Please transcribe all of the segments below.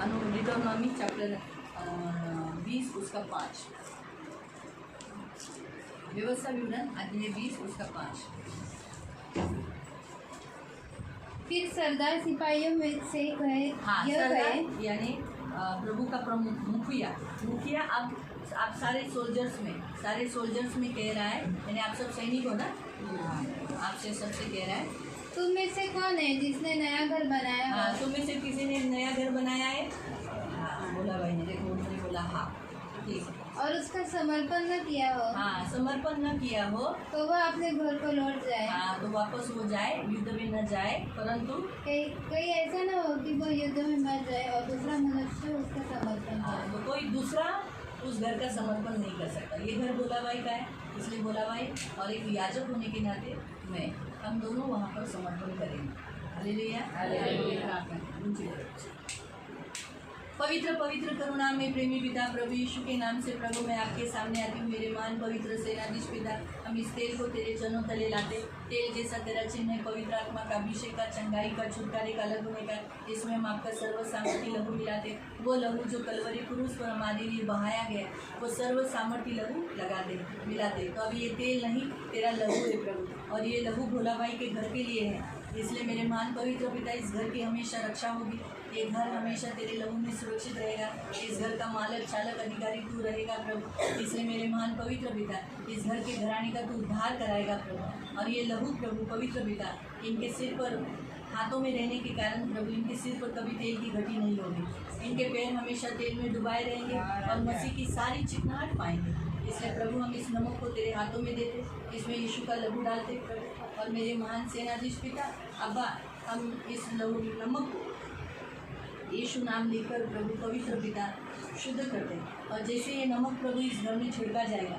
डिटरोनॉमी chapter 20 उसका 5, व्यवस्था विवरण अध्याय 20 उसका 5। फिर सरदार सिपाहियों में से कहे, हाँ, यह कहे, यानी प्रभु का प्रमुख मुखिया आप सारे सोल्जर्स में कह रहा है, यानी आप सब सैनिक हो ना, आपसे सबसे कह रहा है, तुम में से कौन है जिसने नया घर बनाया? हाँ, तुम में से किसी ने नया घर बनाया है? हाँ, बोला भाई ने, देखो उन्होंने बोला हाँ, ठीक है। और उसका समर्पण न किया हो, हाँ, समर्पण न किया हो तो वह अपने घर को लौट जाए। हाँ, तो वापस वो जाए, युद्ध में न जाए, परंतु कहीं ऐसा न हो कि वह युद्ध में मर जाए और दूसरा मनुष्य उसका समर्पण करे। तो कोई दूसरा उस घर का समर्पण नहीं कर सकता। ये घर भोला भाई का है, इसलिए भोला भाई और एक याजक होने के नाते हम दोनों वहाँ पर समर्पण करेंगे। हालेलुया। पवित्र पवित्र करुणा में प्रेमी पिता प्रभु यीशु के नाम से प्रभु मैं आपके सामने आती हूँ। मेरे मान पवित्र सेनाधीश पिता, हम इस तेल को तेरे चरणों तले लाते, तेल जैसा तेरा चिन्ह है, पवित्र आत्मा का अभिषेक का, चंगाई का, छुटकारे का, अलग होने का, इसमें हम आपका सर्व सामर्थी लहू मिलाते। वो लहू जो कलवरी क्रूस पर हमारे लिए बहाया गया, वो सर्व सामर्थी लहू लगाते मिलाते। तो अब ये तेल नहीं, तेरा लहू है प्रभु, और ये लहू भोला भाई के घर के लिए है। इसलिए मेरे मान पवित्र पिता, इस घर की हमेशा रक्षा होगी, ये घर हमेशा तेरे लहू में सुरक्षित रहेगा, इस घर का मालक चालक अधिकारी तू रहेगा प्रभु। इसलिए मेरे महान पवित्र पिता, इस घर के घराने का तू उद्धार कराएगा प्रभु। और ये लहू प्रभु पवित्र पिता, इनके सिर पर हाथों में रहने के कारण प्रभु, इनके सिर पर कभी तेल की घटी नहीं होगी, इनके पैर हमेशा तेल में डुबाए रहेंगे और मसीह की सारी चिकनाहट पाएंगे। इसलिए प्रभु हम इस नमक को तेरे हाथों में देते, इसमें यीशु का लहू डालते प्रभु। और मेरे महान सेनाधीश पिता अब्बा, हम इस नमक को यीशु नाम लेकर प्रभु पवित्र पिता शुद्ध करते हैं। और जैसे ये नमक प्रभु इस घर में छिड़का जाएगा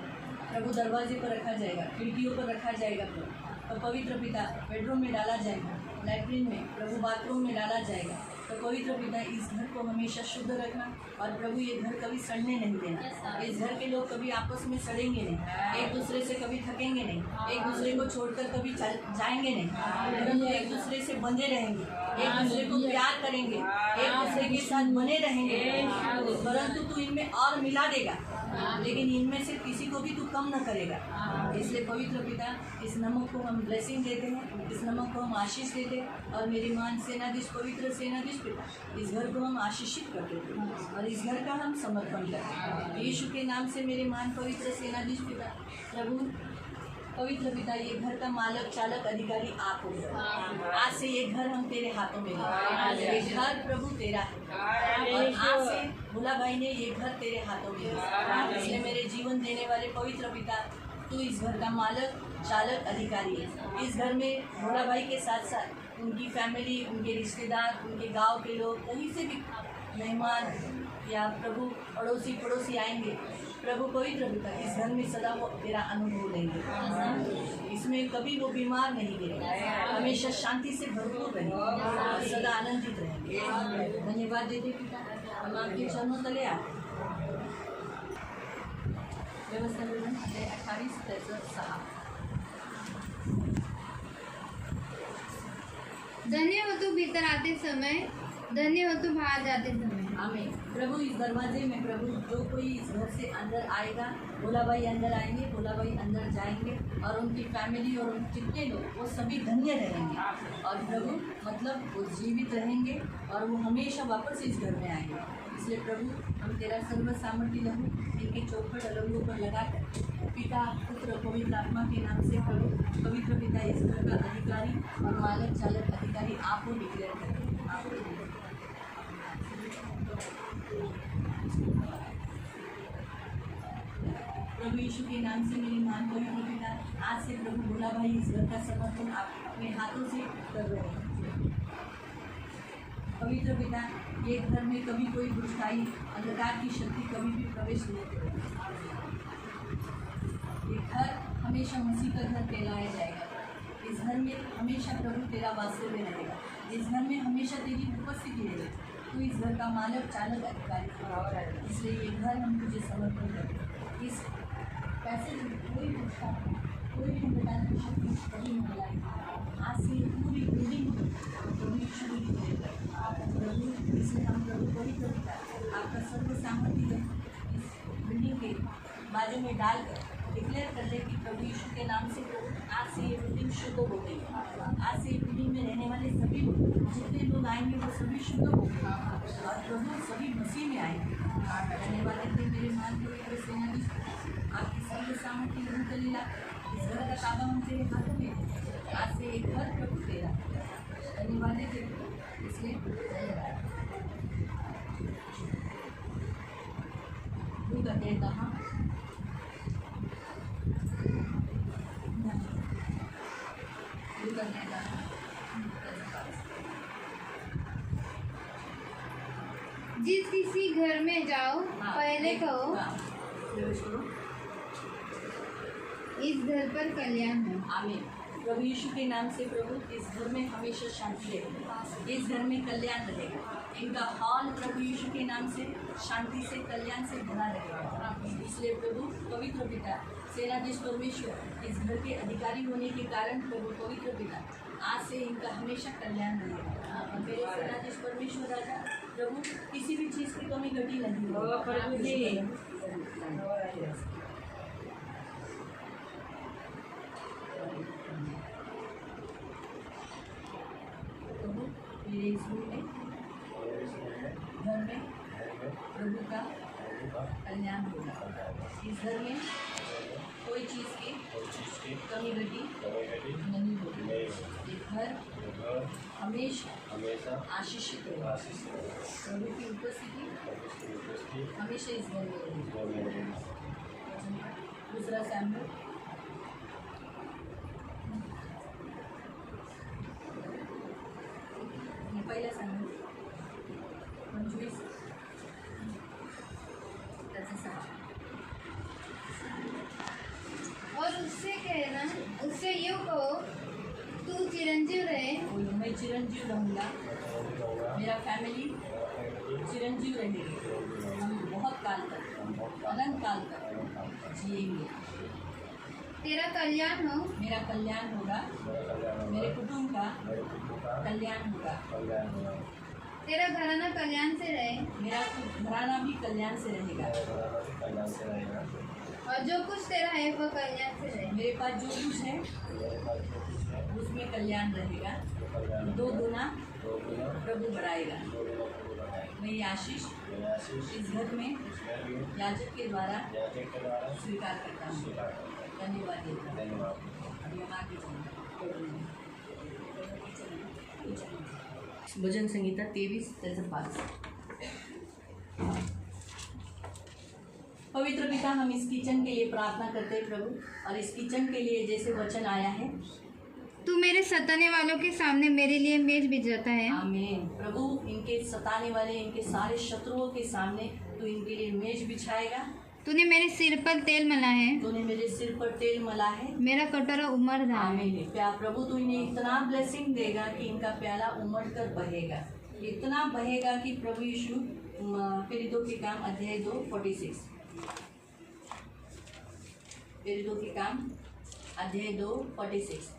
प्रभु, दरवाजे पर रखा जाएगा, खिड़कियों पर रखा जाएगा प्रभु, और पवित्र पिता बेडरूम में डाला जाएगा, लैट्रिन में प्रभु, बाथरूम में डाला जाएगा। तो पवित्र पिता इस घर को हमेशा शुद्ध रखना, और प्रभु ये घर कभी सड़ने नहीं देना। इस घर के लोग कभी आपस में सड़ेंगे नहीं, एक दूसरे से कभी थकेंगे नहीं, एक दूसरे को छोड़कर कभी जाएंगे नहीं, परंतु एक दूसरे से बंधे रहेंगे, एक दूसरे को प्यार करेंगे, एक दूसरे के साथ बने रहेंगे। परंतु तू इनमें और मिला देगा, लेकिन इनमें से किसी को भी तू कम न करेगा। इसलिए पवित्र पिता, इस नमक को हम ब्लेसिंग देते हैं, इस नमक को हम आशीष देते हैं। और मेरी मान सेनाधीश पवित्र सेनाधीश पिता, इस घर को हम आशीषित करते हैं और इस घर का हम समर्पण करते हैं यीशु के नाम से। मेरे मान पवित्र सेनाधीश पिता प्रभु पवित्र पिता, ये घर का मालक चालक अधिकारी आप हो। आज से ये घर हम तेरे हाथों में है, ये घर प्रभु तेरा है, और आज से भोला भाई ने ये घर तेरे हाथों में है। इसलिए मेरे जीवन देने वाले पवित्र पिता, तू इस घर का मालक चालक अधिकारी है। इस घर में भोला भाई के साथ साथ उनकी फैमिली, उनके रिश्तेदार, उनके गांव के लोग, कहीं से भी मेहमान या प्रभु पड़ोसी आएंगे प्रभु पवित्र पिता, इस घर में सदा वो तेरा अनुभव लेंगे, इसमें कभी वो बीमार नहीं गिरेंगे, हमेशा शांति से भरपूर रहेंगे और सदा आनंदित रहेंगे। धन्यवाद देते पिता, हम आपके चरणों तले आते हैं। व्यवस्था विवरण 28, 63, 6। धन्य हो तू भीतर आते समय, धन्य हो तू बाहर जाते समय। आमीन। प्रभु इस दरवाजे में प्रभु, जो कोई इस घर से अंदर आएगा, भोला भाई अंदर आएंगे, भोला भाई अंदर जाएंगे, और उनकी फैमिली और जितने लोग वो सभी धन्य रहेंगे। और प्रभु मतलब वो जीवित रहेंगे और वो हमेशा वापस इस घर में आएंगे। इसलिए प्रभु हम तेरा सर्व सामर्थ्य लहू इनके चौखट अलंगों पर लगाकर पिता पुत्र पवित्र आत्मा के नाम से प्रभु पवित्र पिता, इस घर का अधिकारी और मालक चालक अधिकारी आप को डिक्लेयर करें। प्रभु यीशु के नाम से मेरे मान पवित्र पिता, आज से प्रभु भोला भाई इस घर का समर्पण आप अपने हाथों से कर रहे हैं। पवित्र पिता, ये घर में कभी कोई बुराई, अंधकार की शक्ति कभी भी प्रवेश नहीं करेगी। ये घर हमेशा मसीह का घर कहलाया जाएगा। इस घर में हमेशा प्रभु तेरा वास्तव्य रहेगा, इस घर में हमेशा तेरी उपस्थिति रहेगी। तू इस घर का मालक चालक अधिकारी, इसलिए ये घर हम तुझे समर्पण करते हैं। इस पैसे में कोई भी अंधकार की शक्ति कभी नहीं लाएगी। आज से पूरी बिल्डिंग प्रभु यीशु की प्रभु इसमें हम प्रभु पवित्र पिता आपका सर्व सामर्थ्य इस बिल्डिंग के बाजू में डालकर डिक्लेयर कर दे कि प्रभु यीशु के नाम से प्रभु आज से ये बिल्डिंग शुद्ध हो गई। आज से ये बिल्डिंग में रहने वाले सभी लोग जितने लोग आएंगे वो सभी शुद्ध हो गए और प्रभु सभी मसीह में आएंगे। धन्यवाद देते मेरे मान पवित्र सेनाधीश आपकी सर्व सामर्थ्य ग्रहण कर लीला इस घर का ताबा हम तेरे हाथों में आज से एक घर प्रभु तेरा धन्यवाद देते इसलिए तू करते कहाँ जिस किसी घर में जाओ पहले कहो इस घर पर कल्याण हो। आमीन। प्रभु यीशु के नाम से प्रभु इस घर में हमेशा शांति रहेगी, इस घर में कल्याण रहेगा। इनका हॉल प्रभु यीशु के नाम से शांति से कल्याण से भरा रहेगा। इसलिए प्रभु पवित्र पिता सेनाधीश परमेश्वर इस घर के अधिकारी होने के कारण प्रभु पवित्र पिता आज से इनका हमेशा कल्याण रहेगा। मेरे सेनाधीश परमेश्वर राजा प्रभु किसी भी चीज़ की कमी घटी नहीं होगी। मेरे इस रूम में घर में प्रभु का कल्याण होगा। इस घर में कोई चीज़ की कमी घटी नहीं होगी। ये घर हमेशा आशीषित होगा। प्रभु की उपस्थिति हमेशा इस घर में रहेगी। दूसरा सैम्पल पहिला सैम्पल 25 त्याचा 6 और उससे कहना उससे यूँ कहो तू चिरंजीव रहे। मैं चिरंजीव रहूँगा, मेरा फैमिली चिरंजीव रहेगी। हम बहुत काल तक अनंत काल तक जिएंगे। तेरा कल्याण हो। मेरा कल्याण होगा, मेरे कुटुंब का कल्याण होगा। तेरा घराना कल्याण से रहे। मेरा घराना भी कल्याण से रहेगा। और जो कुछ तेरा है वह कल्याण से रहे। मेरे पास जो कुछ है उसमें कल्याण रहेगा। 2 गुना प्रभु बढ़ाएगा। मैं ये आशीष इस घर में याजक के द्वारा स्वीकार करता हूँ। धन्यवाद देता हूँ। अभी हम आगे चलेंगे। भजन संहिता 23 त्याचं 5। पवित्र पिता हम इस किचन के लिए प्रार्थना करते हैं प्रभु, और इस किचन के लिए जैसे वचन आया है तू मेरे सताने वालों के सामने मेरे लिए मेज बिछाता है। आमीन। प्रभु इनके सताने वाले इनके सारे शत्रुओं के सामने तू इनके लिए मेज बिछाएगा। तूने मेरे सिर पर तेल मला है। तूने मेरे सिर पर तेल मला है। मेरा कटोरा उमड़ रहा है। आमीन। प्यार प्रभु तू इन्हें इतना ब्लेसिंग देगा कि इनका प्याला उमड़ कर बहेगा, इतना बहेगा कि प्रभु यीशु प्रेरितों के काम अध्याय 2:46 प्रेरितों के काम अध्याय 2:46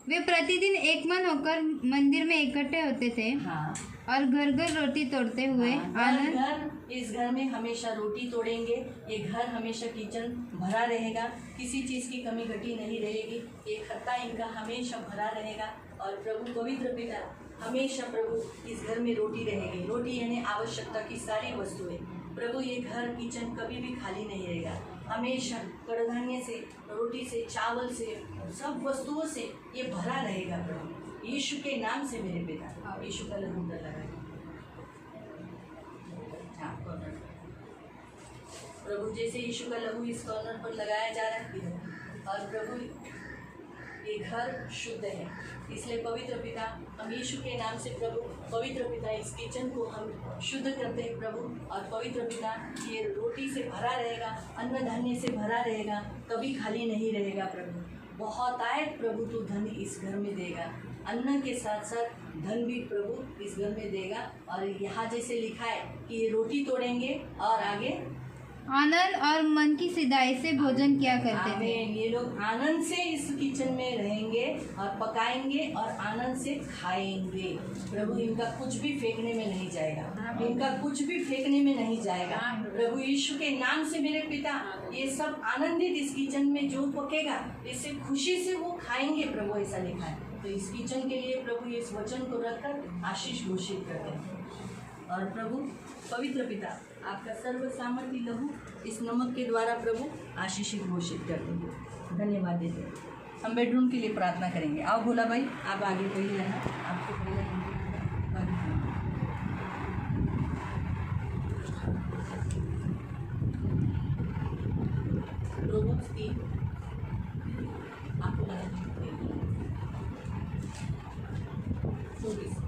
वे प्रतिदिन एक मन होकर मंदिर में इकट्ठे होते थे। हाँ। और घर घर रोटी तोड़ते हुए आनंद। घर इस घर में हमेशा रोटी तोड़ेंगे। ये घर हमेशा किचन भरा रहेगा, किसी चीज़ की कमी घटी नहीं रहेगी। ये खत्ता इनका हमेशा भरा रहेगा। और प्रभु पवित्र पिता हमेशा प्रभु इस घर में रोटी रहेगी। रोटी यानी आवश्यकता की सारी वस्तुएं। प्रभु ये घर किचन कभी भी खाली नहीं रहेगा। हमेशा कड़धान्य से, रोटी से, चावल से, सब वस्तुओं से ये भरा रहेगा। प्रभु यीशु के नाम से मेरे पिता यीशु का लहू पर लगाए। प्रभु जैसे यीशु का लहू इस कॉर्नर पर लगाया जा रहा है, और प्रभु ये घर शुद्ध है। इसलिए पवित्र पिता हम यीशु के नाम से प्रभु पवित्र पिता इस किचन को हम शुद्ध करते हैं प्रभु। और पवित्र पिता ये रोटी से भरा रहेगा, अन्न धान्य से भरा रहेगा, कभी खाली नहीं रहेगा। प्रभु बहुत आए प्रभु तू धन इस घर में देगा, अन्न के साथ साथ धन भी प्रभु इस घर में देगा। और यहाँ जैसे लिखा है कि ये रोटी तोड़ेंगे और आगे आनंद और मन की सिधाई से भोजन किया करते थे। आमीन। ये लोग आनंद से इस किचन में रहेंगे और पकाएंगे और आनंद से खाएंगे। प्रभु इनका कुछ भी फेंकने में नहीं जाएगा, इनका कुछ भी फेंकने में नहीं जाएगा। प्रभु यीशु के नाम से मेरे पिता ये सब आनंदित इस किचन में जो पकेगा इससे खुशी से वो खाएंगे। प्रभु ऐसा लिखा है। तो इस किचन के लिए प्रभु इस वचन को रखकर आशीष घोषित करते हैं। और प्रभु पवित्र पिता आपका सर्व सामर्थ्य लहू इस नमक के द्वारा प्रभु आशीषित घोषित करते हैं। धन्यवाद देते हैं। हम बेडरूम के लिए प्रार्थना करेंगे। आओ भोला भाई, आप आगे पहले रहना, आपको पहले रोबोट्स की आपको लगा 24।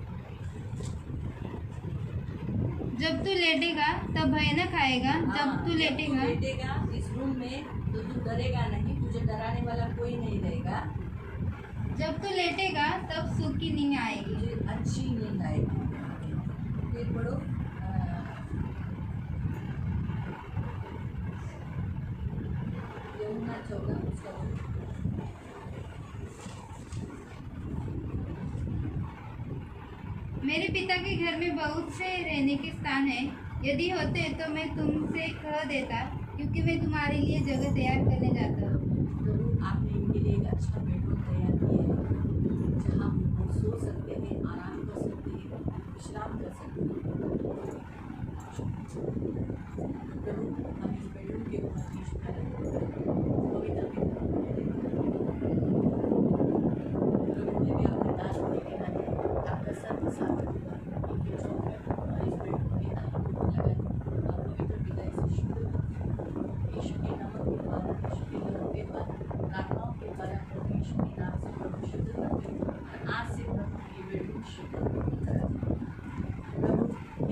जब तू लेटेगा तब भय न खाएगा, जब तू लेटेगा इस रूम में तो तू डरेगा नहीं, तुझे डराने वाला कोई नहीं रहेगा। जब तू लेटेगा तब सुख की नींद आएगी। तुझे अच्छी नींद आएगी। फिर पढ़ो यमुना 14 उसका मेरे पिता के घर में बहुत से रहने के स्थान है, यदि होते तो मैं तुमसे कह देता, क्योंकि मैं तुम्हारे लिए जगह तैयार करने जाता हूँ। प्रभु आपने इनके लिए एक अच्छा बेडरूम तैयार किया है जहाँ वो सो सकते हैं, आराम कर सकते हैं, विश्राम कर सकते हैं। प्रभु हम इस बेडरूम के ऊपर भी शुक्र है। पवित्र पिता प्रभु ने भी आपके दास को लेके आए, आपका सर्व सामर्थ्य इनके चौखट और इस बेडरूम के दाहिने लगा दिया। आप पवित्र पिता इसे शुक्र यीशु के नाम के द्वारा, यीशु के नाम के द्वारा, प्रार्थनाओं के द्वारा प्रभु यीशु के नाम से प्रभु शुद्ध करते हैं। और आज से प्रभु ये बेडरूम शुद्ध करा प्रभु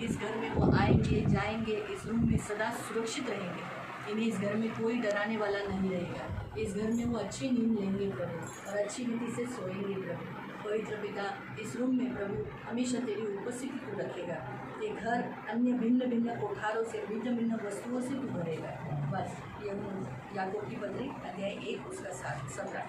इस घर में वो आएंगे जाएंगे, इस रूम में सदा सुरक्षित रहेंगे। इन्हें इस घर में कोई डराने वाला नहीं रहेगा। इस घर में वो अच्छी नींद लेंगे प्रभु और अच्छी रीति से सोएंगे प्रभु। पवित्र पिता इस रूम में प्रभु हमेशा तेरी उपस्थिति को रखेगा। ये घर अन्य भिन्न भिन्न कोठारों से, भिन्न भिन्न वस्तुओं से तू भरेगा। बस यह याकूब की पत्री अध्याय 1 उसका 17।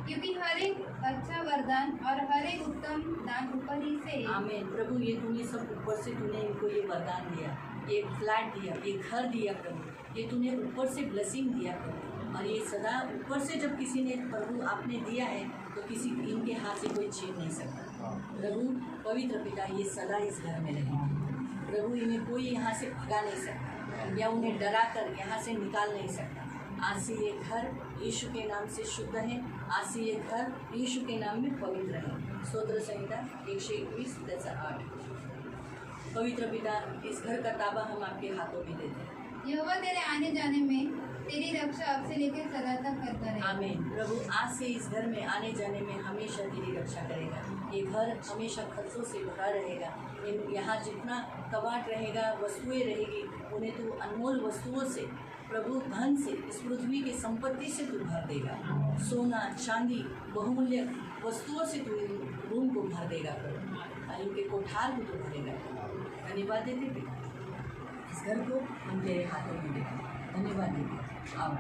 क्योंकि हर एक अच्छा वरदान और हर एक उत्तम दान ऊपर ही से है। आमीन। प्रभु ये तूने सब ऊपर से तूने इनको ये वरदान दिया, ये फ्लैट दिया, ये घर दिया प्रभु, ये तूने ऊपर से ब्लेसिंग दिया प्रभु। और ये सदा ऊपर से जब किसी ने प्रभु आपने दिया है तो किसी इनके हाथ से कोई छीन नहीं सकता। प्रभु पवित्र पिता ये सदा इस घर में रहेंगे प्रभु। इन्हें कोई यहाँ से भगा नहीं सकता या उन्हें डरा कर यहाँ से निकाल नहीं सकता। आज से ये घर यीशु के नाम से शुद्ध है। आज से ये घर यीशु के नाम में पवित्र है। स्तोत्र संहिता 121:8। पवित्र पिता इस घर का ताबा हम आपके हाथों में देते हैं। यहोवा तेरे आने जाने में तेरी रक्षा अब से लेकर सदा तक करता रहे। आमीन। प्रभु आज से इस घर में आने जाने में हमेशा तेरी रक्षा करेगा। ये घर हमेशा खर्चों से भरा रहेगा। यहाँ जितना कबाड़ रहेगा, वस्तुएं रहेगी, उन्हें तू अनमोल वस्तुओं से प्रभु धन से, इस पृथ्वी की संपत्ति से तू भर देगा। सोना चांदी बहुमूल्य वस्तुओं से तू रूम को भर देगा प्रभु, और इनके कोठार को तू भरेगा। धन्यवाद देते पिता, इस घर को हम तेरे हाथों में देते हैं। धन्यवाद देते। आओ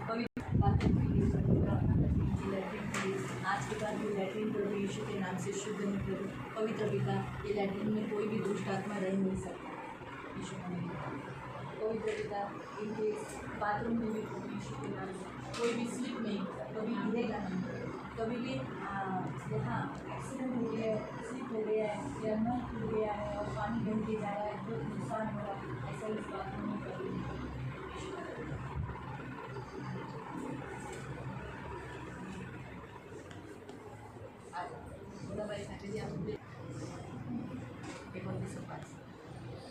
पवित्र बातों के लिए लैट्रिन के लिए आज के बाद ये लैट्रिन प्रभु यीशु के नाम से शुद्ध है प्रभु। पवित्र पिता ये लैट्रिन में कोई भी दुष्ट आत्मा रह नहीं सकता यीशु का नाम। पवित्र पिता इनके बाथरूम में भी प्रभु यीशु के नाम से कोई भी स्लिप नहीं, कभी गिरेगा नहीं, कभी भी यहाँ एक्सीडेंट हो गया है, स्लिप हो गया है या नल टूट गया है और पानी बह के जा रहा है, बहुत नुकसान हो रहा है, ऐसा इस बाथरूम में कभी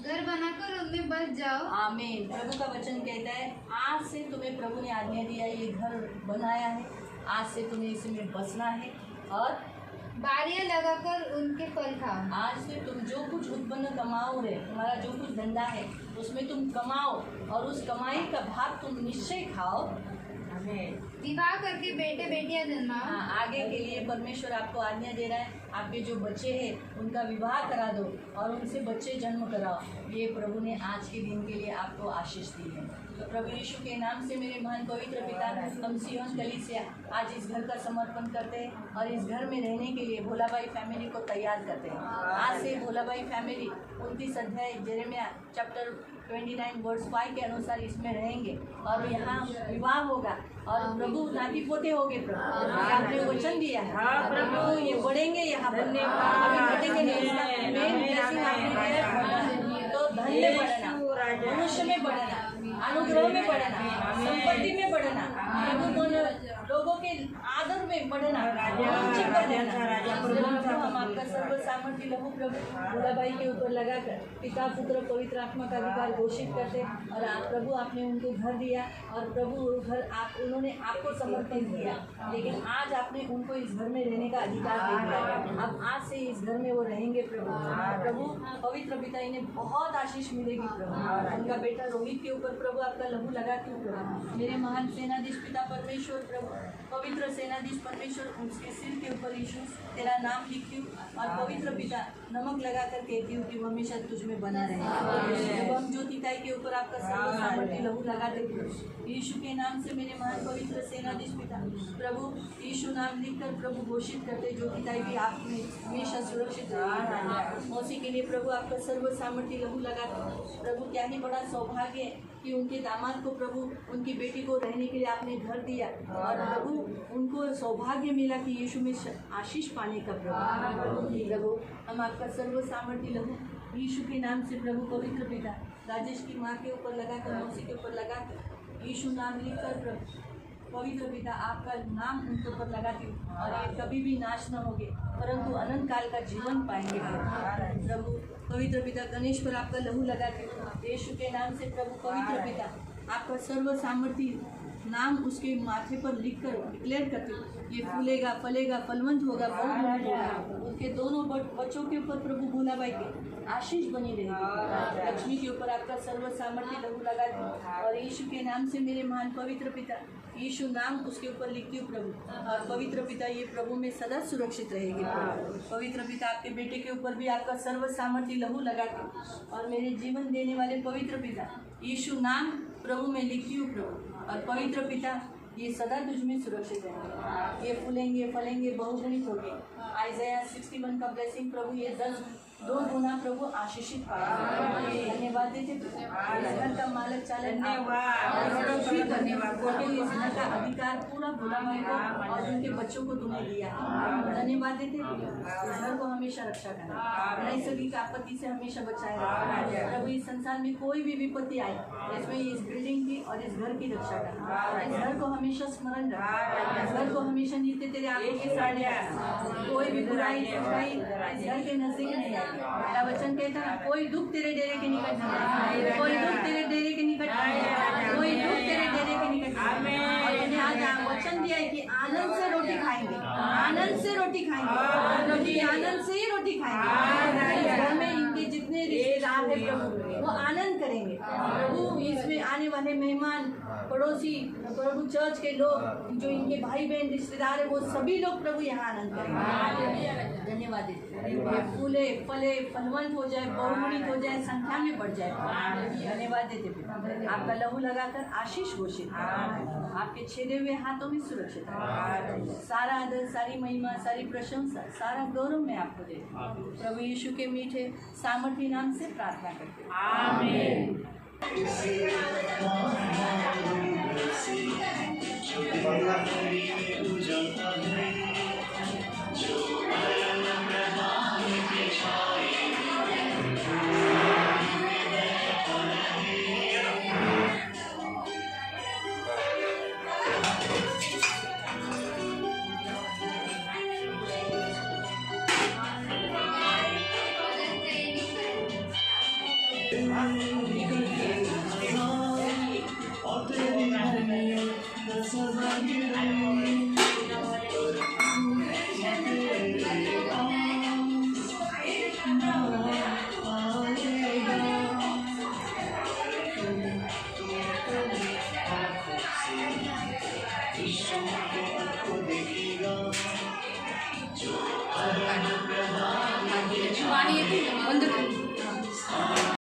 घर बनाकर उनमें बस जाओ। आमीन। प्रभु का वचन कहता है आज से तुम्हें प्रभु ने आज्ञा दिया है, ये घर बनाया है, आज से तुम्हें इसमें बसना है और बारियां लगाकर उनके फल खाओ। आज से तुम जो कुछ उत्पन्न कमाओ रे, तुम्हारा जो कुछ धंधा है उसमें तुम कमाओ और उस कमाई का भाग तुम निश्चय खाओ। विवाह करके बेटे बेटियां जन्माओ। हाँ, आगे के लिए परमेश्वर आपको आज्ञा दे रहा है, आपके जो बच्चे हैं उनका विवाह करा दो और उनसे बच्चे जन्म कराओ। ये प्रभु ने आज के दिन के लिए आपको आशीष दी है। तो प्रभु यीशु के नाम से मेरे महान पवित्र पिता, हम सियोन कलीसिया आज इस घर का समर्पण करते हैं और इस घर में रहने के लिए भोलाबाई फैमिली को तैयार करते हैं। आज से भोलाबाई फैमिली 29 अध्याय यिर्मयाह चैप्टर 29 वर्स 5 के अनुसार इसमें रहेंगे और यहाँ विवाह होगा और प्रभु नाती पोते होंगे। प्रभु आपने वचन दिया है, प्रभु ये बढ़ेंगे यहाँ पर, अभी घटेंगे नहीं। इसका मेन ब्लेसिंग आपने दिया है, तो धन में बढ़ना, मनुष्य में बढ़ना, अनुग्रह में बढ़ना, संपत्ति में बढ़ना, प्रभु लोगों के आदर में बढ़ना, हम आपका सर्व सामर्थ्य लहू प्रभु भोलाबाई के ऊपर लगाकर पिता पुत्र पवित्र आत्मा का अधिकार घोषित करते और आप प्रभु आपने उनको घर दिया और प्रभु घर आप उन्होंने आपको समर्पित किया, लेकिन आज आपने उनको इस घर में रहने का अधिकार दे दिया। अब आज से इस घर में वो रहेंगे प्रभु पवित्र पिता इन्हें बहुत आशीष मिलेगी प्रभु। उनका बेटा रोहित के ऊपर प्रभु आपका लहू लगाती हूँ प्रभु। मेरे महान सेनाधीश पिता परमेश्वर प्रभु पवित्र सेनाधीश परमेश्वर उसके सिर के ऊपर यीशु तेरा नाम लिखती हूँ और पवित्र पिता नमक लगाकर कहती हूँ कि वो हमेशा तुझ में बना रहे। जब हम ज्योतिताई के ऊपर आपका सर्व सामर्थ्य लहू लगा देते हैं यीशु के नाम से मेरे महान पवित्र सेनाधीश पिता प्रभु यीशु नाम लिखकर प्रभु घोषित करते ज्योतिताई भी आप में हमेशा सुरक्षित रहेगी। मौसी के लिए प्रभु आपका सर्व सामर्थ्य लहू लगाते प्रभु क्या ही बड़ा सौभाग्य है कि उनके दामाद को प्रभु उनकी बेटी को रहने के लिए आपने घर दिया और प्रभु उनको सौभाग्य मिला कि यीशु में आशीष पाने का प्रभु हम आपका सर्व सामर्थ्य लहू यीशु के नाम से प्रभु पवित्र पिता राजेश की माँ के ऊपर लगाकर मौसी के ऊपर लगाकर यीशु नाम लिखकर प्रभु पवित्र पिता आपका नाम उनके ऊपर लगाती हूँ और ये कभी भी नाश न होंगे परंतु अनंत काल का जीवन पाएंगे प्रभु। पवित्र पिता गणेश पर आपका लहू लगाती हूँ यीशु के नाम से प्रभु पवित्र पिता आपका सर्व सामर्थ्य नाम उसके माथे पर लिखकर डिक्लेयर करती हूँ ये फूलेगा फलेगा फलवंत होगा बहुमूल्य होगा। उनके दोनों बच्चों के ऊपर प्रभु भोलाबाई के आशीष बनी रहेगी। लक्ष्मी के ऊपर आपका सर्व सामर्थ्य लहू लगाती हूँ और यीशु के नाम से मेरे महान पवित्र पिता यीशु नाम उसके ऊपर लिखती हूँ प्रभु और पवित्र पिता ये प्रभु में सदा सुरक्षित रहेगी प्रभु। पवित्र पिता आपके बेटे के ऊपर भी आपका सर्व सामर्थ्य लहू लगाती हूँ और मेरे जीवन देने वाले पवित्र पिता यीशु नाम प्रभु में लिखती हूँ प्रभु और पवित्र पिता ये सदा तुझ में सुरक्षित रहेंगे। ये फूलेंगे फलेंगे बहुगुणित होंगे। आइज़ाया 61 का ब्लेसिंग प्रभु ये 2 गुना प्रभु आशीषित पाएंगे। धन्यवाद देते घर का मालक चालक करने वाले का अधिकार पूरा भोलाबाई को और उनके बच्चों को तुमने दिया है। धन्यवाद देते घर को हमेशा रक्षा करना नैसर्गिक आपत्ति से हमेशा बचाएगा प्रभु। इस संसार में कोई भी विपत्ति आए इसमें इस बिल्डिंग की और इस घर की रक्षा करना। इस घर को हमेशा स्मरण रखना, इस घर को हमेशा नीचे तेरे आंखों के सामने कोई भी बुराई इस घर के नजदीक नहीं आए। मेरा वचन कहता है कोई दुख तेरे डेरे के निकट नहीं आए, कोई दुख तेरे डेरे के निकट नहीं आए, कोई दुख तेरे डेरे के निकट नहीं आए। और मैंने आज वचन दिया है कि आनंद से रोटी खाएंगे, आनंद से रोटी खाएंगे, रोटी आनंद से ही रोटी खाएंगे। घर में इनके जितने रिश्तेदार हैं प्रभु वो आनंद करेंगे प्रभु। इसमें आने वाले मेहमान पड़ोसी प्रभु चर्च के लोग जो इनके भाई बहन रिश्तेदार है वो सभी लोग प्रभु यहाँ आनंद करेंगे। धन्यवाद देते फूले फले फलवंत हो जाए बहुगुणित हो जाए संख्या में बढ़ जाए। धन्यवाद देते आपका लहू लगाकर आशीष घोषित आपके छेदे हुए हाथों में सुरक्षित सारा आदर सारी महिमा सारी प्रशंसा सारा गौरव मैं आपको दे प्रभु यीशु के मीठे सामर्थ्य नाम से प्रार्थना करते हैं। आमीन।